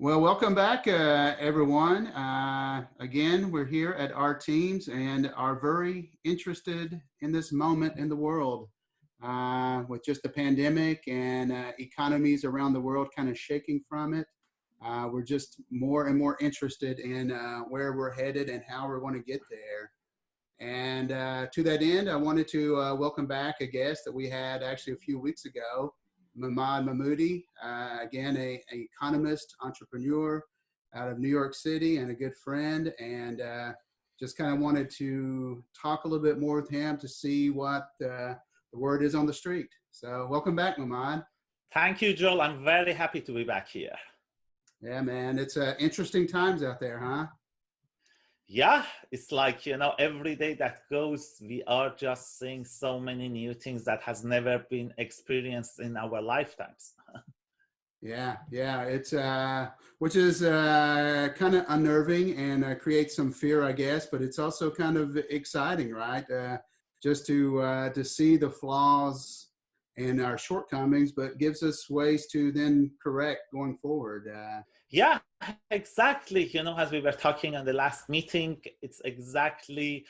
Well, welcome back, everyone. Again, we're here at Artemes and are very interested in this moment in the world with just the pandemic and economies around the world kind of shaking from it. We're just more and more interested in where we're headed and how we're going to get there. And to that end, I wanted to welcome back a guest that we had actually a few weeks ago, Mammad Mahmoodi, again, an economist, entrepreneur out of New York City and a good friend. And just kind of wanted to talk a little bit more with him to see what the word is on the street. So welcome back, Mammad. Thank you, Joel. I'm very happy to be back here. Yeah, man, it's interesting times out there, huh? Yeah, it's like, every day that goes, we are just seeing so many new things that has never been experienced in our lifetimes. Yeah, it's which is kind of unnerving and creates some fear, I guess, but it's also kind of exciting, right? Just to see the flaws and our shortcomings, but gives us ways to then correct going forward. Yeah, exactly. As we were talking on the last meeting, it's exactly.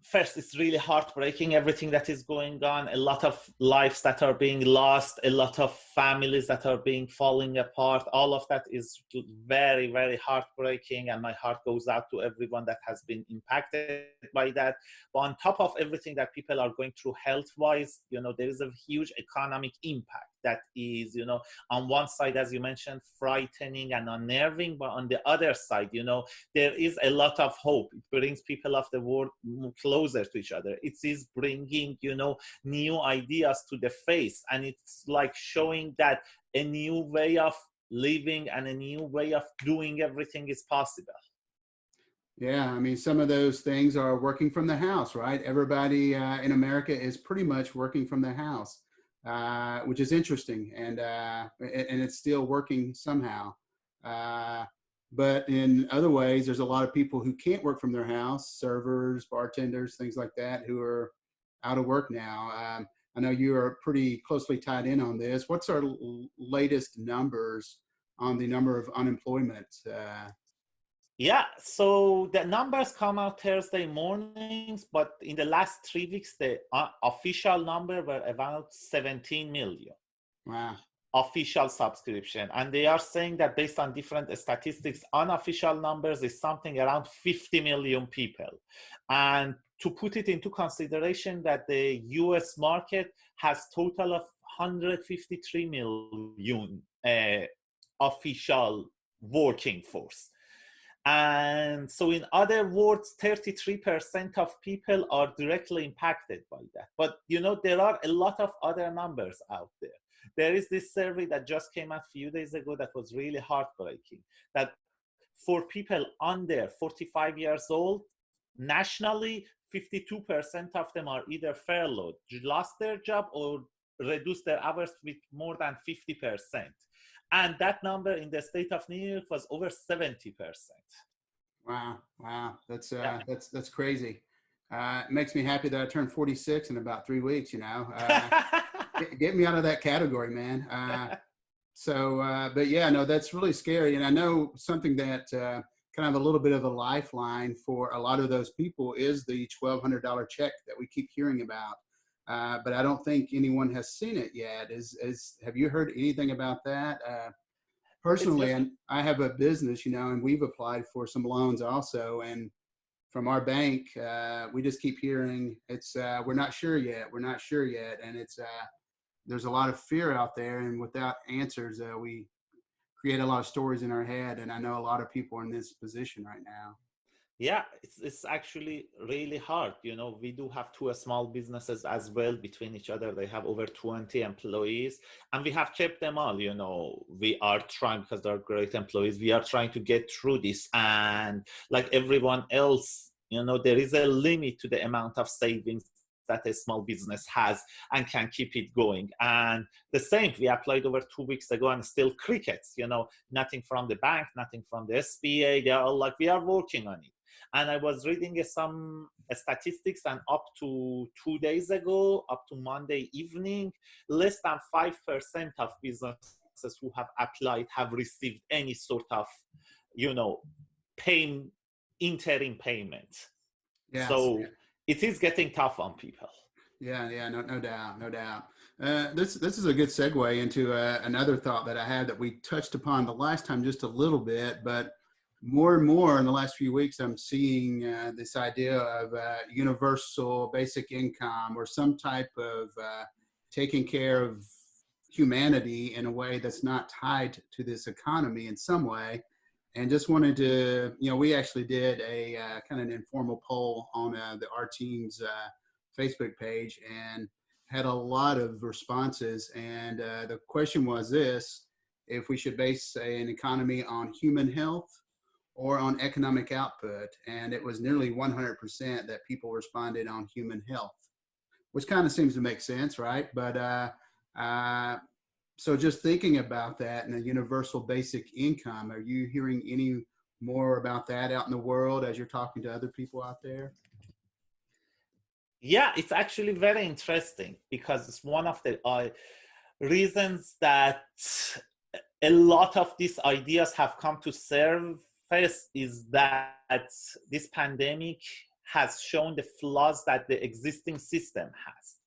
First, it's really heartbreaking, everything that is going on, a lot of lives that are being lost, a lot of families that are being falling apart. All of that is very, very heartbreaking, and my heart goes out to everyone that has been impacted by that. But on top of everything that people are going through health-wise, there is a huge economic impact that is, on one side, as you mentioned, frightening and unnerving, but on the other side, there is a lot of hope. It brings people of the world closer to each other. It is bringing, new ideas to the face, and it's like showing that a new way of living and a new way of doing everything is possible. Yeah, I mean, some of those things are working from the house, right? Everybody in America is pretty much working from the house. Which is interesting, and it's still working somehow. But in other ways, there's a lot of people who can't work from their house, servers, bartenders, things like that, who are out of work now. I know you are pretty closely tied in on this. What's our latest numbers on the number of unemployment? Yeah, so the numbers come out Thursday mornings, but in the last 3 weeks, the official number were about 17 million. Wow. Official subscription. And they are saying that based on different statistics, unofficial numbers is something around 50 million people. And to put it into consideration that the US market has total of 153 million official working force. And so in other words, 33% of people are directly impacted by that. But, there are a lot of other numbers out there. There is this survey that just came out a few days ago that was really heartbreaking, that for people under 45 years old, nationally, 52% of them are either furloughed, lost their job, or reduced their hours with more than 50%. And that number in the state of New York was over 70%. Wow, that's crazy. It makes me happy that I turned 46 in about 3 weeks. Get me out of that category, man. But yeah, no, that's really scary. And I know something that kind of a little bit of a lifeline for a lot of those people is the $1,200 check that we keep hearing about. But I don't think anyone has seen it yet. Have you heard anything about that? Personally, and I have a business, and we've applied for some loans also. And from our bank, we just keep hearing we're not sure yet. And there's a lot of fear out there. And without answers, we create a lot of stories in our head. And I know a lot of people are in this position right now. Yeah, it's actually really hard. We do have two small businesses as well between each other. They have over 20 employees, and we have kept them all. We are trying, because they're great employees, we are trying to get through this. And like everyone else, there is a limit to the amount of savings that a small business has and can keep it going. And the same, we applied over 2 weeks ago, and still crickets, nothing from the bank, nothing from the SBA. They're all like, we are working on it. And I was reading some statistics, and up to 2 days ago, up to Monday evening, less than 5% of businesses who have applied have received any sort of, pay, interim payment. Yes. So it is getting tough on people. Yeah, no doubt, no doubt. This is a good segue into another thought that I had that we touched upon the last time just a little bit, but more and more in the last few weeks, I'm seeing this idea of universal basic income or some type of taking care of humanity in a way that's not tied to this economy in some way. And just wanted to, we actually did a kind of an informal poll on the Artemes Facebook page and had a lot of responses. And the question was this: if we should base an economy on human health or on economic output. And it was nearly 100% that people responded on human health, which kind of seems to make sense, right? But so just thinking about that and a universal basic income, are you hearing any more about that out in the world as you're talking to other people out there? Yeah, it's actually very interesting because it's one of the reasons that a lot of these ideas have come to surface is that this pandemic has shown the flaws that the existing system has.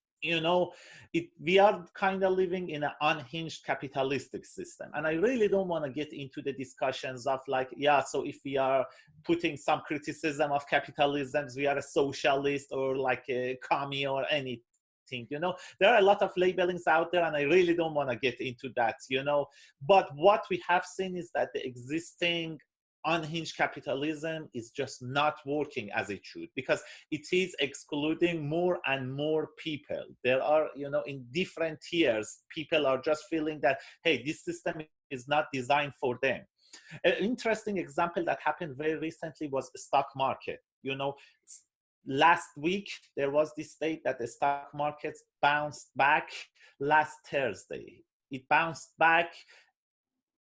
We are kind of living in an unhinged capitalistic system. And I really don't want to get into the discussions of so if we are putting some criticism of capitalism, we are a socialist or like a commie or anything. There are a lot of labelings out there, and I really don't want to get into that, But what we have seen is that the existing unhinged capitalism is just not working as it should, because it is excluding more and more people. There are, in different tiers, people are just feeling that, hey, this system is not designed for them. An interesting example that happened very recently was the stock market. Last week, there was this state that the stock markets bounced back last Thursday. It bounced back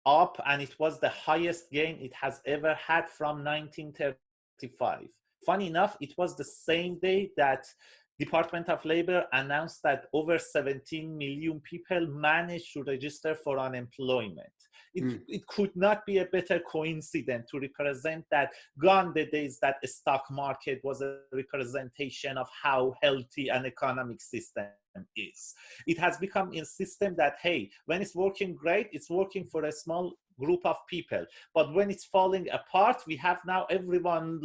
up, and it was the highest gain it has ever had from 1935. Funny enough, it was the same day that Department of Labor announced that over 17 million people managed to register for unemployment. It could not be a better coincidence to represent that gone the days that a stock market was a representation of how healthy an economic system is. It has become a system that, hey, when it's working great, it's working for a small group of people. But when it's falling apart, we have now everyone,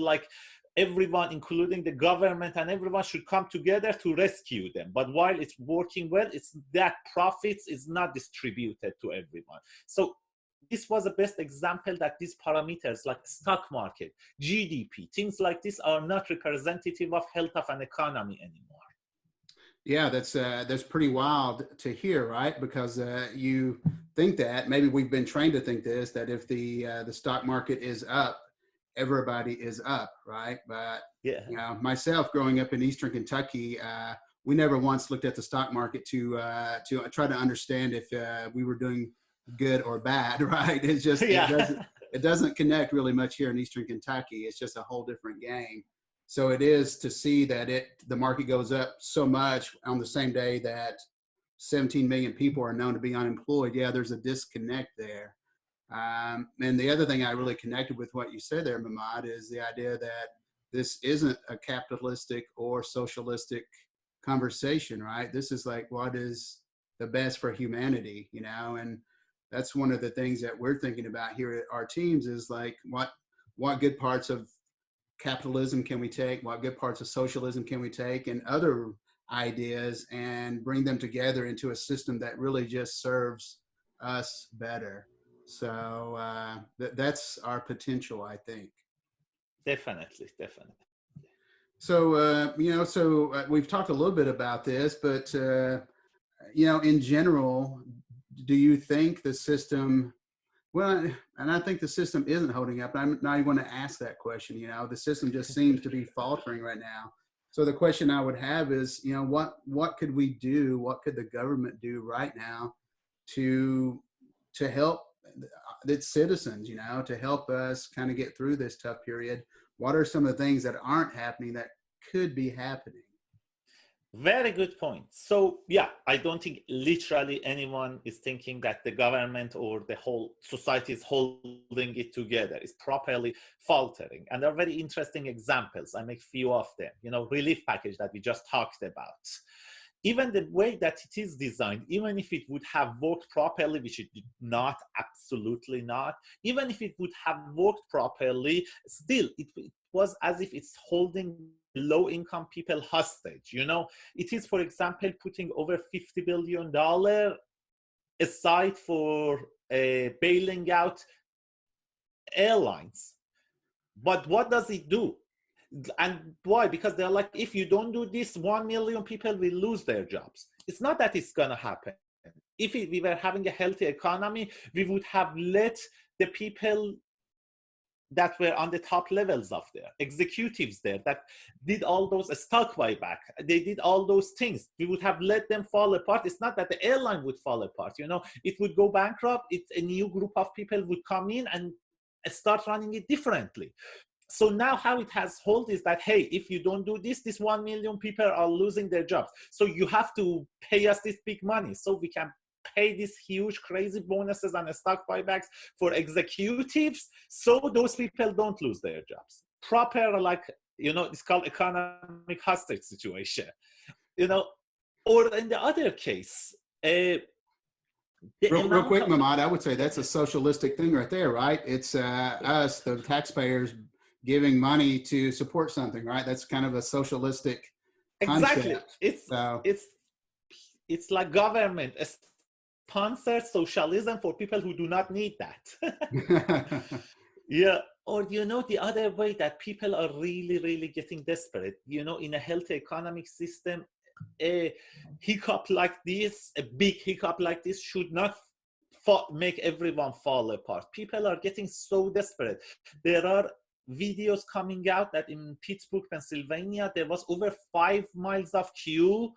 including the government, and everyone should come together to rescue them. But while it's working well, it's that profits is not distributed to everyone. So this was the best example that these parameters like stock market, GDP, things like this are not representative of health of an economy anymore. Yeah, that's pretty wild to hear, right? Because you think that maybe we've been trained to think this, that if the stock market is up, everybody is up, right? But myself growing up in Eastern Kentucky, we never once looked at the stock market to try to understand if we were doing good or bad, right? It's just it doesn't connect really much here in Eastern Kentucky. It's just a whole different game. So it is to see that the market goes up so much on the same day that 17 million people are known to be unemployed. Yeah, there's a disconnect there. And the other thing I really connected with what you said there, Mammad, is the idea that this isn't a capitalistic or socialistic conversation, right? This is like, what is the best for humanity, and that's one of the things that we're thinking about here at Artemes is like, what good parts of capitalism can we take, what good parts of socialism can we take, and other ideas, and bring them together into a system that really just serves us better. So that's our potential, I think. Definitely. So we've talked a little bit about this, but in general, do you think the system? Well, and I think the system isn't holding up. I'm not even going to ask that question. The system just seems to be faltering right now. So the question I would have is, what could we do? What could the government do right now to help its citizens? To help us kind of get through this tough period. What are some of the things that aren't happening that could be happening? Very good point. So yeah, I don't think literally anyone is thinking that the government or the whole society is holding it together, is properly faltering. And there are very interesting examples. I make few of them. Relief package that we just talked about. Even the way that it is designed, even if it would have worked properly, which it did not, absolutely not, even if it would have worked properly, still it was as if it's holding low-income people hostage. It is, for example, putting over $50 billion aside for bailing out airlines. But what does it do? And why? Because they're like, if you don't do this, 1 million people will lose their jobs. It's not that it's going to happen. If we were having a healthy economy, we would have let the people that were on the top levels of there, executives there, that did all those stock buyback, they did all those things. We would have let them fall apart. It's not that the airline would fall apart, it would go bankrupt. A new group of people would come in and start running it differently. So now how it has hold is that, hey, if you don't do this, 1 million people are losing their jobs. So you have to pay us this big money so we can pay these huge, crazy bonuses and stock buybacks for executives so those people don't lose their jobs. Proper, it's called economic hostage situation. Or in the other case, real quick, Mammad, I would say that's a socialistic thing right there, right? It's us, the taxpayers, giving money to support something, right? That's kind of a socialistic concept. Exactly. It's like government sponsored socialism for people who do not need that. Yeah. Or, the other way that people are really, really getting desperate, in a healthy economic system, a hiccup like this, a big hiccup like this should not make everyone fall apart. People are getting so desperate. There are videos coming out that in Pittsburgh, Pennsylvania, there was over 5 miles of queue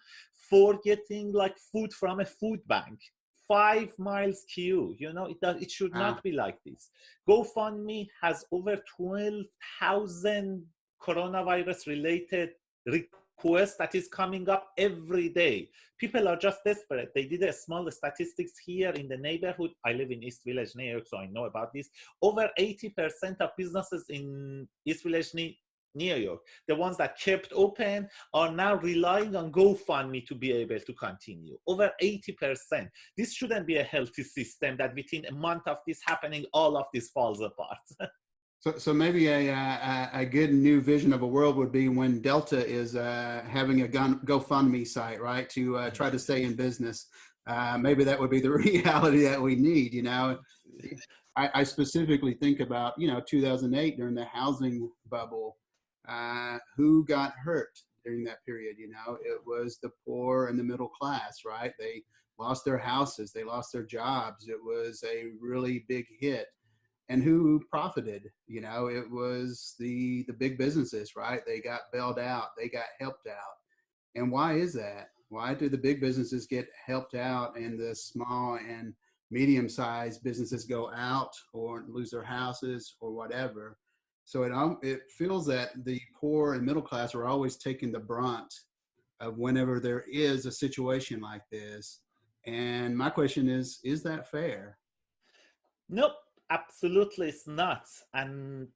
for getting food from a food bank. 5 miles queue. It should not be like this. GoFundMe has over 12,000 coronavirus related requests that is coming up every day. People are just desperate. They did a small statistics here in the neighborhood. I live in East Village, New York, so I know about this. Over 80% of businesses in East Village, New York, the ones that kept open, are now relying on GoFundMe to be able to continue. Over 80%. This shouldn't be a healthy system that within a month of this happening, all of this falls apart. So maybe a good new vision of a world would be when Delta is having a GoFundMe site, right, to try to stay in business. Maybe that would be the reality that we need. I specifically think about 2008 during the housing bubble. Who got hurt during that period? It was the poor and the middle class, right? They lost their houses, they lost their jobs. It was a really big hit. And who profited? It was the big businesses, right? They got bailed out, they got helped out. And why is that? Why do the big businesses get helped out and the small and medium-sized businesses go out or lose their houses or whatever? So it feels that the poor and middle class are always taking the brunt of whenever there is a situation like this. And my question is that fair? Nope, absolutely it's not. And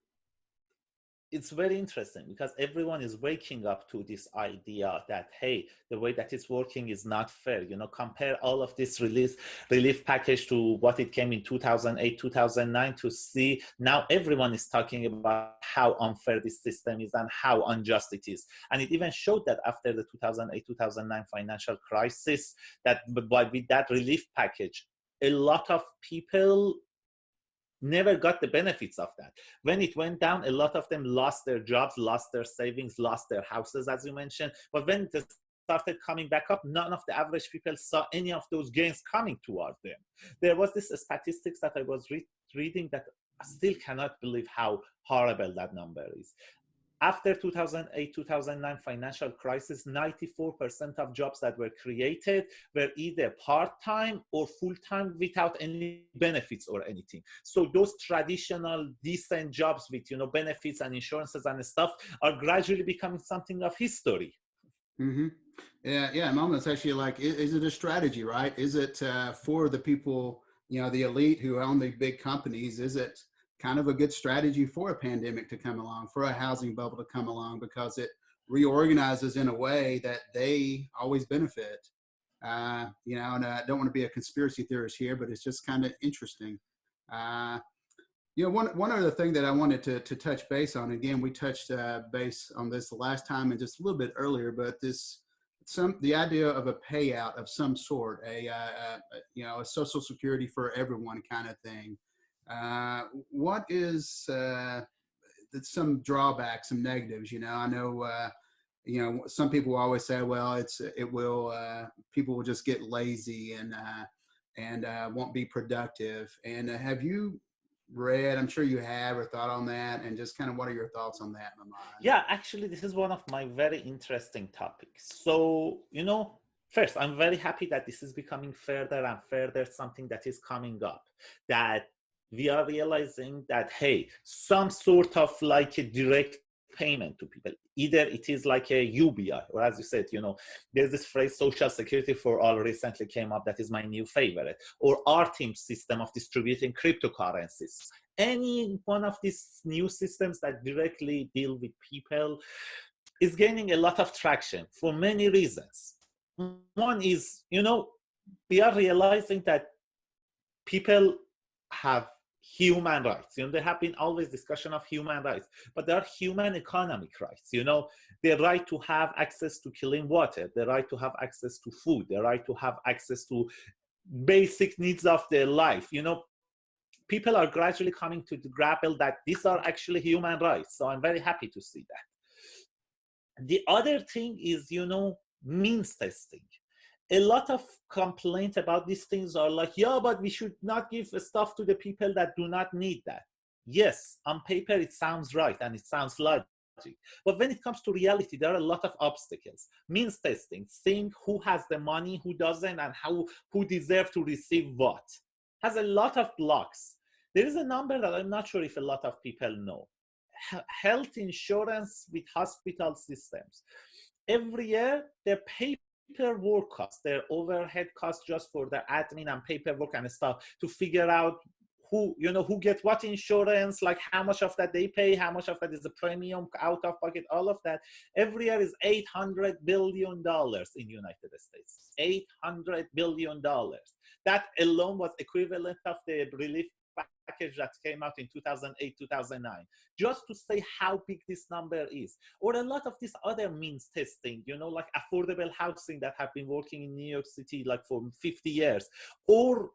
it's very interesting because everyone is waking up to this idea that, hey, the way that it's working is not fair. Compare all of this relief package to what it came in 2008, 2009 to see now everyone is talking about how unfair this system is and how unjust it is. And it even showed that after the 2008, 2009 financial crisis, that with that relief package, a lot of people never got the benefits of that. When it went down, a lot of them lost their jobs, lost their savings, lost their houses, as you mentioned. But when it started coming back up, none of the average people saw any of those gains coming toward them. There was this statistics that I was reading that I still cannot believe how horrible that number is. After 2008-2009 financial crisis, 94% of jobs that were created were either part-time or full-time without any benefits or anything. So those traditional decent jobs with benefits and insurances and stuff are gradually becoming something of history. Mm-hmm. Yeah, yeah. Mama, it's actually like, is it a strategy, right? Is it for the people, the elite who own the big companies? Is it kind of a good strategy for a pandemic to come along, for a housing bubble to come along, because it reorganizes in a way that they always benefit? And I don't want to be a conspiracy theorist here, but it's just kind of interesting. Uh, one other thing that I wanted to touch base on. Again, we touched base on this the last time and just a little bit earlier, but the idea of a payout of some sort, a social security for everyone kind of thing. What is some drawbacks, some negatives? I know. Some people always say, well, people will just get lazy and won't be productive. And have you read, I'm sure you have, or thought on that, and just kind of what are your thoughts on that, Mammad? Yeah, actually, this is one of my very interesting topics. So, first, I'm very happy that this is becoming further and further something that is coming up, that we are realizing that, hey, some sort of like a direct payment to people. Either it is like a UBI, or as you said, there's this phrase social security for all recently came up that is my new favorite, or Artemes system of distributing cryptocurrencies. Any one of these new systems that directly deal with people is gaining a lot of traction for many reasons. One is, we are realizing that people have human rights. There have been always discussion of human rights, but there are human economic rights. The right to have access to clean water, the right to have access to food, the right to have access to basic needs of their life. People are gradually coming to the grapple that these are actually human rights. So I'm very happy to see that. The other thing is, means testing. A lot of complaint about these things are like, yeah, but we should not give stuff to the people that do not need that. Yes, on paper, it sounds right and it sounds logic. But when it comes to reality, there are a lot of obstacles. Means testing, seeing who has the money, who doesn't, and who deserve to receive what, has a lot of blocks. There is a number that I'm not sure if a lot of people know. Health insurance with hospital systems. Every year, their paperwork costs, their overhead costs just for the admin and paperwork and stuff to figure out who gets what insurance, like how much of that they pay, how much of that is a premium, out of pocket, all of that. Every year is $800 billion in United States. $800 billion. That alone was equivalent of the relief package that came out in 2008, 2009, just to say how big this number is. Or a lot of this other means testing, like affordable housing that have been working in New York City like for 50 years. Or,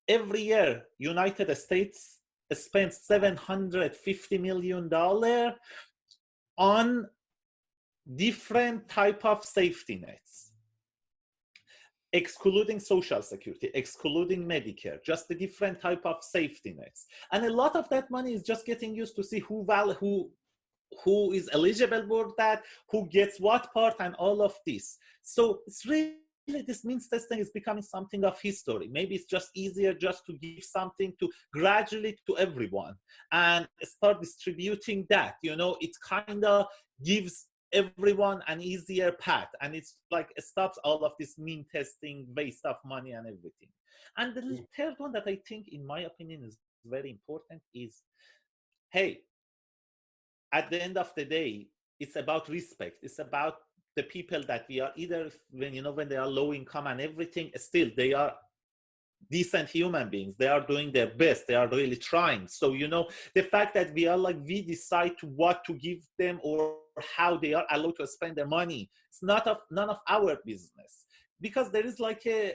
every year, United States spends $750 million on different type of safety nets, excluding Social Security, excluding Medicare, just the different type of safety nets. And a lot of that money is just getting used to see who is eligible for that, who gets what part, and all of this. So it's really, this means testing is becoming something of history. Maybe it's just easier just to give something to gradually to everyone and start distributing that. It kind of gives everyone an easier path, and it's like it stops all of this mean testing, waste of money and everything. And the third one that I think, in my opinion, is very important is, hey, at the end of the day, it's about respect. It's about the people that we are, either when they are low income and everything, still they are decent human beings. They are doing their best. They are really trying. So, the fact that we decide to what to give them or how they are allowed to spend their money, it's none of our business. Because there is like a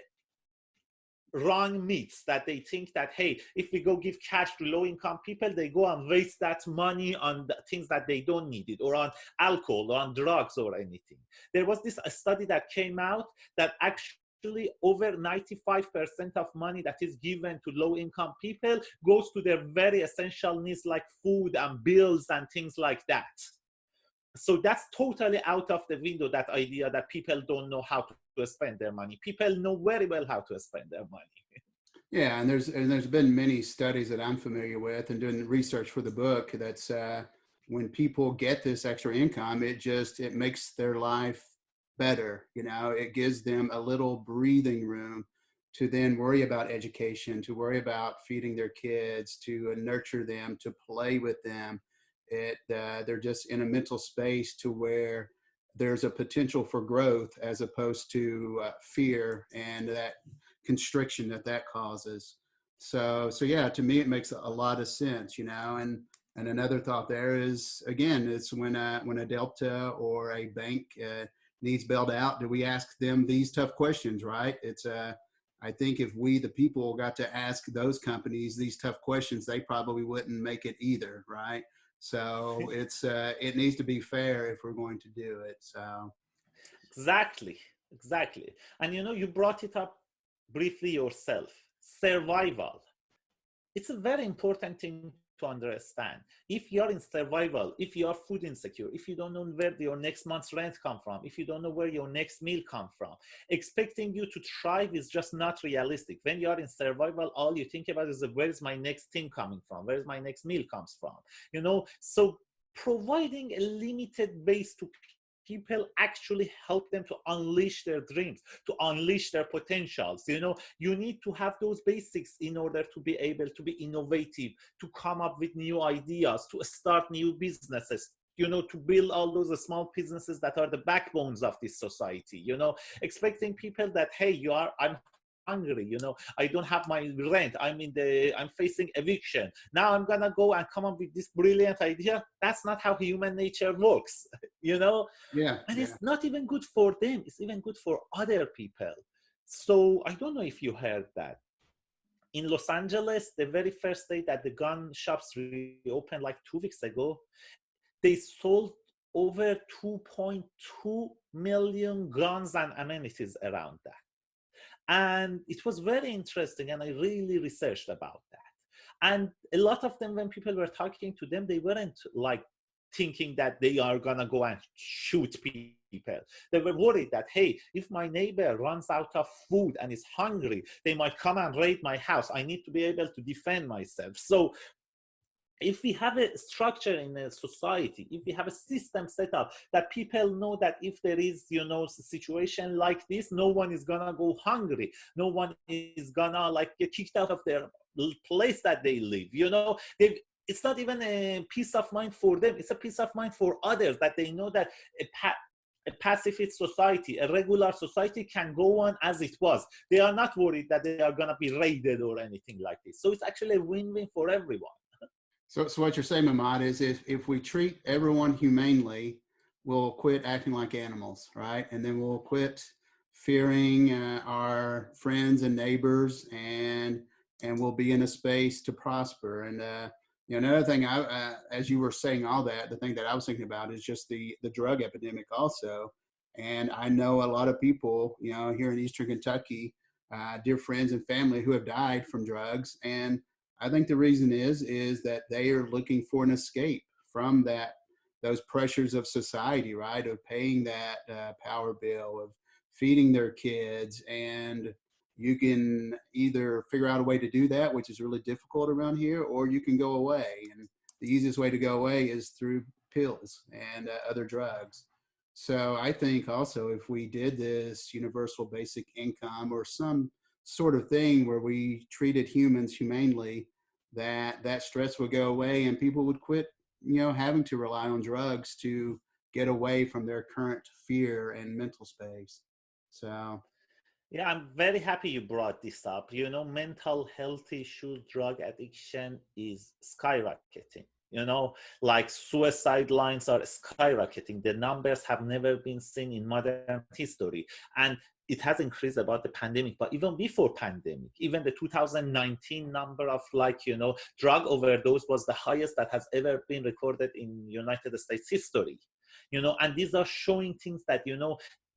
wrong myths that they think that, hey, if we go give cash to low-income people, they go and waste that money on things that they don't need it, or on alcohol, or on drugs, or anything. There was a study that came out that actually over 95% of money that is given to low-income people goes to their very essential needs like food and bills and things like that. So that's totally out of the window, that idea that people don't know how to spend their money. People know very well how to spend their money. Yeah, and there's been many studies that I'm familiar with, and doing research for the book, that's when people get this extra income, it makes their life better. It gives them a little breathing room to then worry about education, to worry about feeding their kids, to nurture them, to play with them. They're just in a mental space to where there's a potential for growth as opposed to fear and that constriction that causes. So yeah, to me, it makes a lot of sense, and another thought there is, again, it's when a Delta or a bank needs bailed out, do we ask them these tough questions, right? I think if we, the people, got to ask those companies these tough questions, they probably wouldn't make it either, right? So it needs to be fair if we're going to do it. So Exactly, exactly. And you brought it up briefly yourself. Survival. It's a very important thing to understand. If you're in survival, if you are food insecure, if you don't know where your next month's rent come from, if you don't know where your next meal come from, expecting you to thrive is just not realistic. When you are in survival, all you think about is where is my next thing coming from? Where is my next meal comes from? So providing a limited base to people actually help them to unleash their dreams, to unleash their potentials. You need to have those basics in order to be able to be innovative, to come up with new ideas, to start new businesses, to build all those small businesses that are the backbones of this society. Expecting people that, hey, I'm hungry, I don't have my rent, I'm facing eviction, now I'm gonna go and come up with this brilliant idea. That's not how human nature works. And it's not even good for them, it's even good for other people. So I don't know if you heard that in Los Angeles, the very first day that the gun shops reopened, like 2 weeks ago, they sold over 2.2 million guns and amenities around that. And it was very interesting, and I really researched about that. And a lot of them, when people were talking to them, they weren't like thinking that they are gonna go and shoot people. They were worried that, hey, if my neighbor runs out of food and is hungry, they might come and raid my house. I need to be able to defend myself. So if we have a structure in a society, if we have a system set up that people know that if there is, a situation like this, no one is gonna go hungry, no one is gonna get kicked out of their place that they live. It's not even a peace of mind for them, it's a peace of mind for others, that they know that a pacifist society, a regular society can go on as it was. They are not worried that they are gonna be raided or anything like this. So it's actually a win-win for everyone. So what you're saying, Mammad, is if we treat everyone humanely, we'll quit acting like animals, right? And then we'll quit fearing our friends and neighbors, and we'll be in a space to prosper. And another thing, as you were saying all that, the thing that I was thinking about is just the drug epidemic also. And I know a lot of people, here in Eastern Kentucky, dear friends and family who have died from drugs. And I think the reason is that they are looking for an escape from those pressures of society, right? Of paying that power bill, of feeding their kids. And you can either figure out a way to do that, which is really difficult around here, or you can go away. And the easiest way to go away is through pills and other drugs. So I think also if we did this universal basic income or some sort of thing where we treated humans humanely, that stress would go away and people would quit, having to rely on drugs to get away from their current fear and mental space. So yeah, I'm very happy you brought this up. Mental health issues, drug addiction is skyrocketing. Like suicide lines are skyrocketing. The numbers have never been seen in modern history. And it has increased about the pandemic, but even before pandemic, even the 2019 number of drug overdose was the highest that has ever been recorded in United States history. And these are showing things that,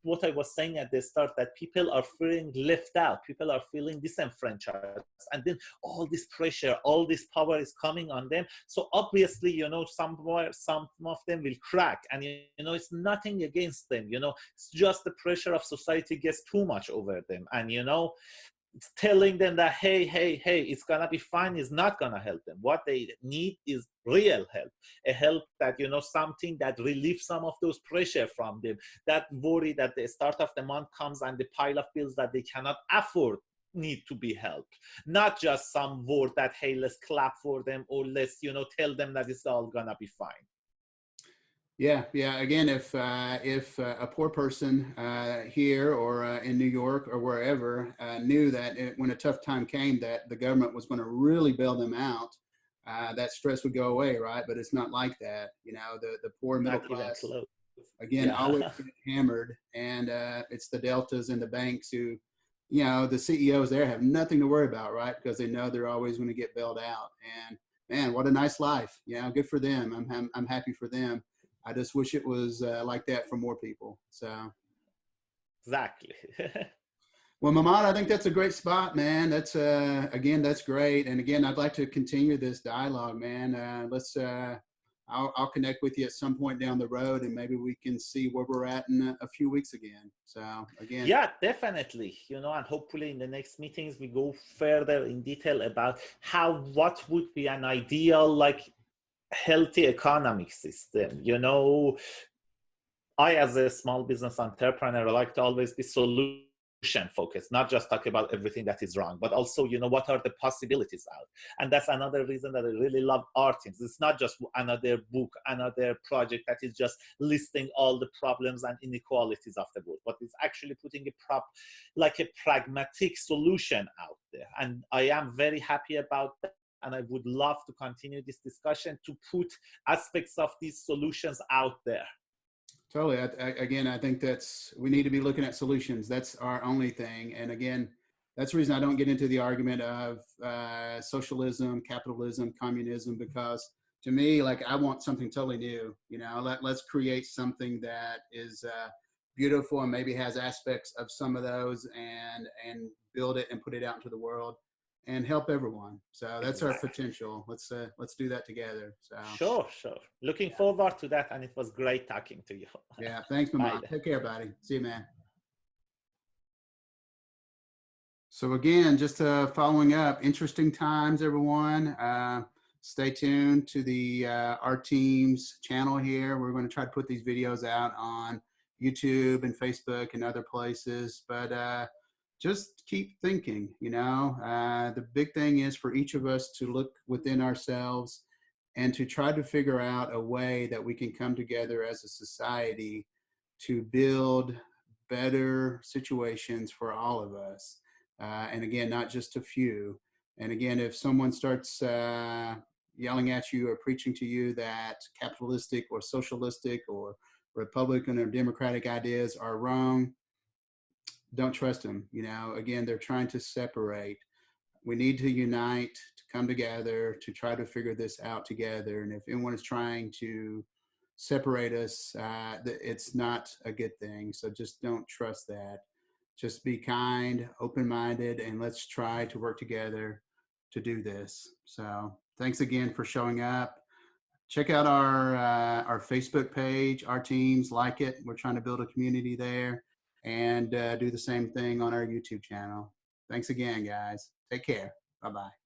what I was saying at the start, that people are feeling left out, people are feeling disenfranchised, and then all this pressure, all this power is coming on them. So obviously, some of them will crack, and it's nothing against them. It's just the pressure of society gets too much over them, and telling them that, hey, hey, hey, it's gonna be fine is not gonna help them. What they need is real help, a help that, something that relieves some of those pressure from them, that worry that the start of the month comes and the pile of bills that they cannot afford need to be helped. Not just some word that, hey, let's clap for them, or let's, tell them that it's all gonna be fine. Yeah, yeah. Again, if a poor person here or in New York or wherever knew that when a tough time came, that the government was going to really bail them out, that stress would go away, right? But it's not like that. The poor middle class, again, always get hammered, and it's the deltas and the banks who, the CEOs there have nothing to worry about, right? Because they know they're always going to get bailed out. And man, what a nice life. Good for them. I'm happy for them. I just wish it was like that for more people. So exactly. Well, Mammad, I think that's a great spot, man. That's again, that's great. And again, I'd like to continue this dialogue, man. I'll connect with you at some point down the road, and maybe we can see where we're at in a few weeks again. So again, yeah, definitely. And hopefully in the next meetings we go further in detail about what would be an ideal, healthy economic system. I, as a small business entrepreneur, like to always be solution focused, not just talk about everything that is wrong, but also, what are the possibilities out? And that's another reason that I really love Artemes. It's not just another book, another project that is just listing all the problems and inequalities of the world, but it's actually putting a pragmatic solution out there. And I am very happy about that. And I would love to continue this discussion to put aspects of these solutions out there. Totally. Again, I think we need to be looking at solutions. That's our only thing. And again, that's the reason I don't get into the argument of socialism, capitalism, communism, because to me, I want something totally new. Let's create something that is beautiful and maybe has aspects of some of those, and build it and put it out into the world and help everyone. So that's our potential. Let's do that together. So sure. Looking forward to that, and it was great talking to you. Yeah, thanks, Mammad. Take care, buddy. See you, man. So again, just following up, interesting times, everyone. Stay tuned to the Artemes channel here. We're going to try to put these videos out on YouTube and Facebook and other places, but just keep thinking. The big thing is for each of us to look within ourselves and to try to figure out a way that we can come together as a society to build better situations for all of us. And again, not just a few. And again, if someone starts yelling at you or preaching to you that capitalistic or socialistic or Republican or Democratic ideas are wrong, don't trust them. Again, they're trying to separate. We need to unite, to come together, to try to figure this out together. And if anyone is trying to separate us, it's not a good thing. So just don't trust that. Just be kind, open-minded, and let's try to work together to do this. So thanks again for showing up. Check out our Facebook page, Artemes, like it. We're trying to build a community there, and do the same thing on our YouTube channel. Thanks again, guys. Take care. Bye-bye.